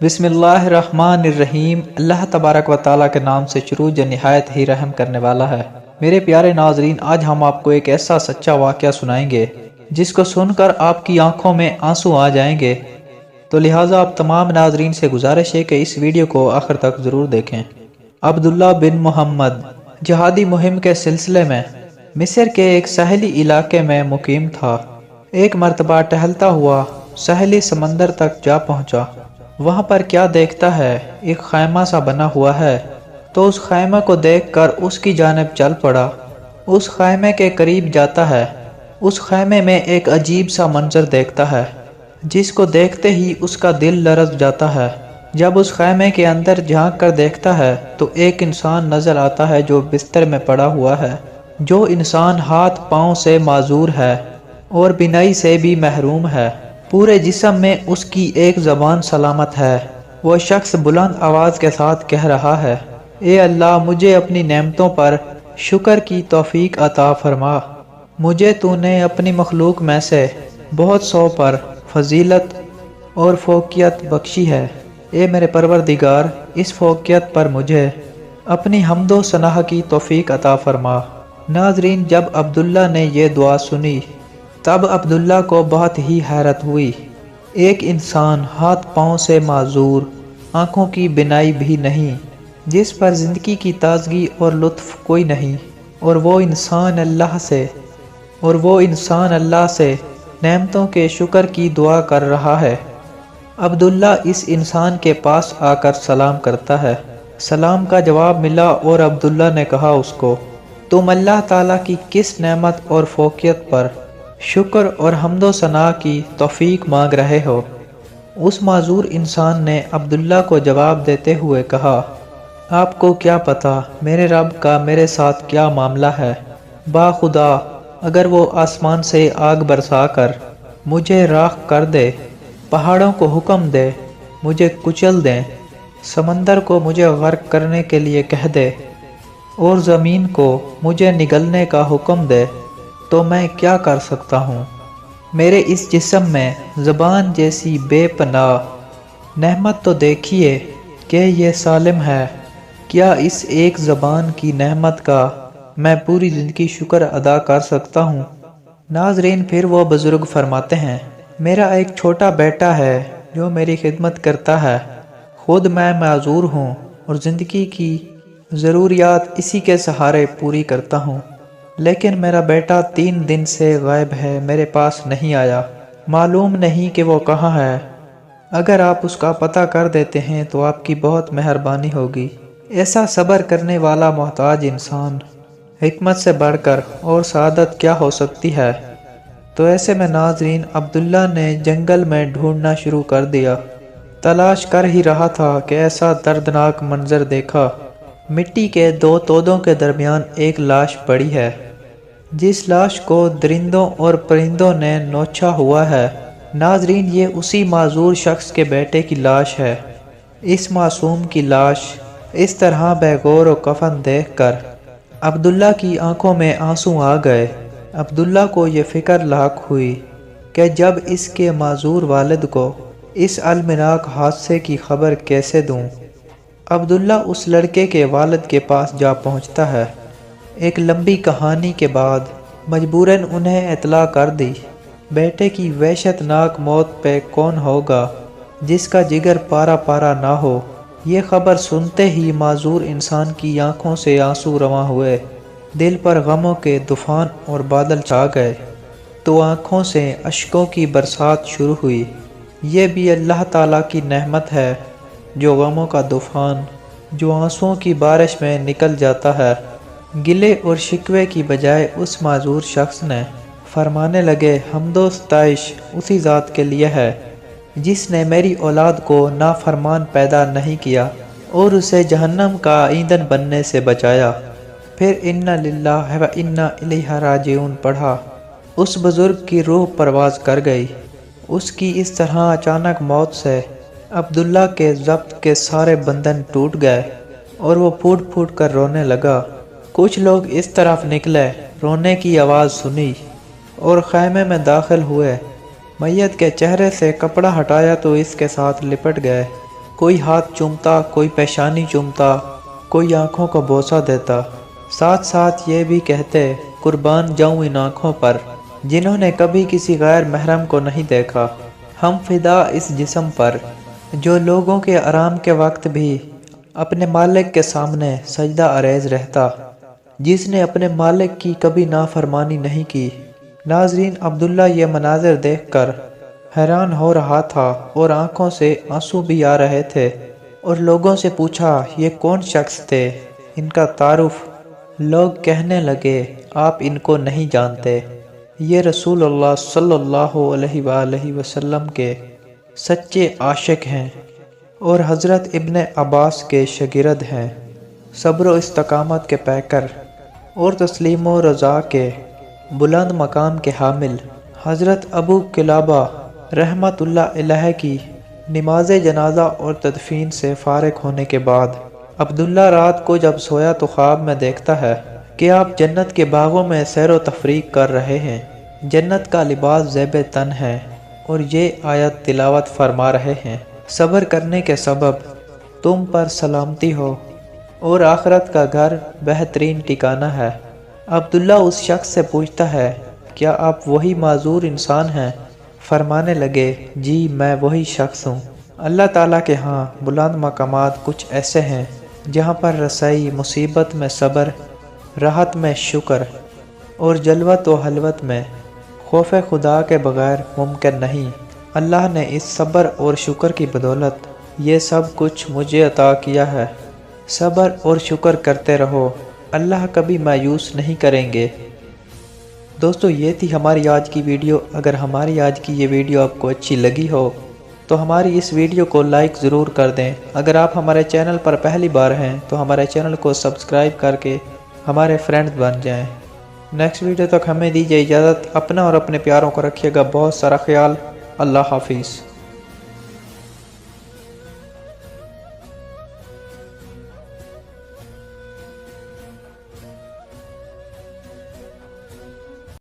بسم اللہ الرحمن الرحیم۔ اللہ تبارک و تعالیٰ کے نام سے شروع جو نہایت ہی رحم کرنے والا ہے۔ میرے پیارے ناظرین، آج ہم آپ کو ایک ایسا سچا واقعہ سنائیں گے جس کو سن کر آپ کی آنکھوں میں آنسو آ جائیں گے، تو لہٰذا آپ تمام ناظرین سے گزارش ہے کہ اس ویڈیو کو آخر تک ضرور دیکھیں۔ عبداللہ بن محمد جہادی مہم کے سلسلے میں مصر کے ایک ساحلی علاقے میں مقیم تھا۔ ایک مرتبہ ٹہلتا ہوا ساحلی سمندر تک جا پہنچا۔ وہاں پر کیا دیکھتا ہے، ایک خیمہ سا بنا ہوا ہے، تو اس خیمہ کو دیکھ کر اس کی جانب چل پڑا۔ اس خیمے کے قریب جاتا ہے۔ اس خیمے میں ایک عجیب سا منظر دیکھتا ہے جس کو دیکھتے ہی اس کا دل لرز جاتا ہے۔ جب اس خیمے کے اندر جھانک کر دیکھتا ہے تو ایک انسان نظر آتا ہے جو بستر میں پڑا ہوا ہے۔ جو انسان ہاتھ پاؤں سے معذور ہے اور بینائی سے بھی محروم ہے۔ پورے جسم میں اس کی ایک زبان سلامت ہے۔ وہ شخص بلند آواز کے ساتھ کہہ رہا ہے، اے اللہ، مجھے اپنی نعمتوں پر شکر کی توفیق عطا فرما۔ مجھے تو نے اپنی مخلوق میں سے بہت سو پر فضیلت اور فوقیت بخشی ہے۔ اے میرے پروردگار، اس فوقیت پر مجھے اپنی حمد و ثنا کی توفیق عطا فرما۔ ناظرین، جب عبداللہ نے یہ دعا سنی تب عبداللہ کو بہت ہی حیرت ہوئی۔ ایک انسان ہاتھ پاؤں سے معذور، آنکھوں کی بینائی بھی نہیں، جس پر زندگی کی تازگی اور لطف کوئی نہیں، اور وہ انسان اللہ سے نعمتوں کے شکر کی دعا کر رہا ہے۔ عبداللہ اس انسان کے پاس آ کر سلام کرتا ہے۔ سلام کا جواب ملا اور عبداللہ نے کہا اس کو، تم اللہ تعالیٰ کی کس نعمت اور فوقیت پر شکر اور حمد و ثنا کی توفیق مانگ رہے ہو؟ اس معذور انسان نے عبداللہ کو جواب دیتے ہوئے کہا، آپ کو کیا پتہ میرے رب کا میرے ساتھ کیا معاملہ ہے؟ باخدا، اگر وہ آسمان سے آگ برسا کر مجھے راکھ کر دے، پہاڑوں کو حکم دے مجھے کچل دیں، سمندر کو مجھے غرق کرنے کے لیے کہہ دے، اور زمین کو مجھے نگلنے کا حکم دے، تو میں کیا کر سکتا ہوں؟ میرے اس جسم میں زبان جیسی بے پناہ نعمت تو دیکھیے کہ یہ سالم ہے۔ کیا اس ایک زبان کی نعمت کا میں پوری زندگی شکر ادا کر سکتا ہوں؟ ناظرین، پھر وہ بزرگ فرماتے ہیں، میرا ایک چھوٹا بیٹا ہے جو میری خدمت کرتا ہے۔ خود میں معذور ہوں اور زندگی کی ضروریات اسی کے سہارے پوری کرتا ہوں، لیکن میرا بیٹا 3 دن سے غائب ہے، میرے پاس نہیں آیا۔ معلوم نہیں کہ وہ کہاں ہے۔ اگر آپ اس کا پتہ کر دیتے ہیں تو آپ کی بہت مہربانی ہوگی۔ ایسا صبر کرنے والا محتاج انسان، حکمت سے بڑھ کر اور سعادت کیا ہو سکتی ہے؟ تو ایسے میں ناظرین، عبداللہ نے جنگل میں ڈھونڈنا شروع کر دیا۔ تلاش کر ہی رہا تھا کہ ایسا دردناک منظر دیکھا۔ مٹی کے 2 تودوں کے درمیان ایک لاش پڑی ہے، جس لاش کو درندوں اور پرندوں نے نوچا ہوا ہے۔ ناظرین، یہ اسی معذور شخص کے بیٹے کی لاش ہے۔ اس معصوم کی لاش اس طرح بے گور و کفن دیکھ کر عبداللہ کی آنکھوں میں آنسو آ گئے۔ عبداللہ کو یہ فکر لاحق ہوئی کہ جب اس کے معذور والد کو اس المناک حادثے کی خبر کیسے دوں؟ عبداللہ اس لڑکے کے والد کے پاس جا پہنچتا ہے۔ ایک لمبی کہانی کے بعد مجبوراً انہیں اطلاع کر دی۔ بیٹے کی وحشت ناک موت پہ کون ہوگا جس کا جگر پارا پارا نہ ہو؟ یہ خبر سنتے ہی معذور انسان کی آنکھوں سے آنسو رواں ہوئے، دل پر غموں کے طوفان اور بادل چھا گئے، تو آنکھوں سے اشکوں کی برسات شروع ہوئی۔ یہ بھی اللہ تعالیٰ کی نعمت ہے جو غموں کا طوفان جو آنسوؤں کی بارش میں نکل جاتا ہے۔ گلے اور شکوے کی بجائے اس معذور شخص نے فرمانے لگے، حمد و ستائش اسی ذات کے لیے ہے جس نے میری اولاد کو نافرمان پیدا نہیں کیا اور اسے جہنم کا ایندھن بننے سے بچایا۔ پھر انا للہ و انا الیہ راجعون پڑھا۔ اس بزرگ کی روح پرواز کر گئی۔ اس کی اس طرح اچانک موت سے عبداللہ کے ضبط کے سارے بندھن ٹوٹ گئے اور وہ پھوٹ پھوٹ کر رونے لگا۔ کچھ لوگ اس طرف نکلے، رونے کی آواز سنی اور خیمے میں داخل ہوئے۔ میت کے چہرے سے کپڑا ہٹایا تو اس کے ساتھ لپٹ گئے۔ کوئی ہاتھ چومتا، کوئی پیشانی چومتا، کوئی آنکھوں کو بوسہ دیتا، ساتھ ساتھ یہ بھی کہتے قربان جاؤں ان آنکھوں پر جنہوں نے کبھی کسی غیر محرم کو نہیں دیکھا، ہم فدا اس جسم پر جو لوگوں کے آرام کے وقت بھی اپنے مالک کے سامنے سجدہ اریز رہتا، جس نے اپنے مالک کی کبھی نافرمانی نہیں کی۔ ناظرین، عبداللہ یہ مناظر دیکھ کر حیران ہو رہا تھا اور آنکھوں سے آنسو بھی آ رہے تھے، اور لوگوں سے پوچھا یہ کون شخص تھے، ان کا تعارف؟ لوگ کہنے لگے آپ ان کو نہیں جانتے، یہ رسول اللہ صلی اللہ علیہ وآلہ وسلم کے سچے عاشق ہیں اور حضرت ابن عباس کے شاگرد ہیں، صبر و استقامت کے پیکر اور تسلیم و رضا کے بلند مقام کے حامل۔ حضرت ابو قلابہ رحمۃ اللہ علیہ کی نماز جنازہ اور تدفین سے فارغ ہونے کے بعد عبداللہ رات کو جب سویا تو خواب میں دیکھتا ہے کہ آپ جنت کے باغوں میں سیر و تفریح کر رہے ہیں، جنت کا لباس زیب تن ہے، اور یہ آیت تلاوت فرما رہے ہیں، صبر کرنے کے سبب تم پر سلامتی ہو اور آخرت کا گھر بہترین ٹھکانہ ہے۔ عبداللہ اس شخص سے پوچھتا ہے کیا آپ وہی معذور انسان ہیں؟ فرمانے لگے جی میں وہی شخص ہوں۔ اللہ تعالیٰ کے ہاں بلند مقامات کچھ ایسے ہیں جہاں پر رسائی مصیبت میں صبر، راحت میں شکر اور جلوت و حلوت میں خوف خدا کے بغیر ممکن نہیں۔ اللہ نے اس صبر اور شکر کی بدولت یہ سب کچھ مجھے عطا کیا ہے۔ صبر اور شکر کرتے رہو، اللہ کبھی مایوس نہیں کریں گے۔ دوستو، یہ تھی ہماری آج کی ویڈیو۔ اگر ہماری آج کی یہ ویڈیو آپ کو اچھی لگی ہو تو ہماری اس ویڈیو کو لائک ضرور کر دیں۔ اگر آپ ہمارے چینل پر پہلی بار ہیں تو ہمارے چینل کو سبسکرائب کر کے ہمارے فرینڈ بن جائیں۔ نیکسٹ ویڈیو تک ہمیں دیجیے اجازت۔ اپنا اور اپنے پیاروں کو رکھیے گا بہت سارا خیال۔ اللہ حافظ۔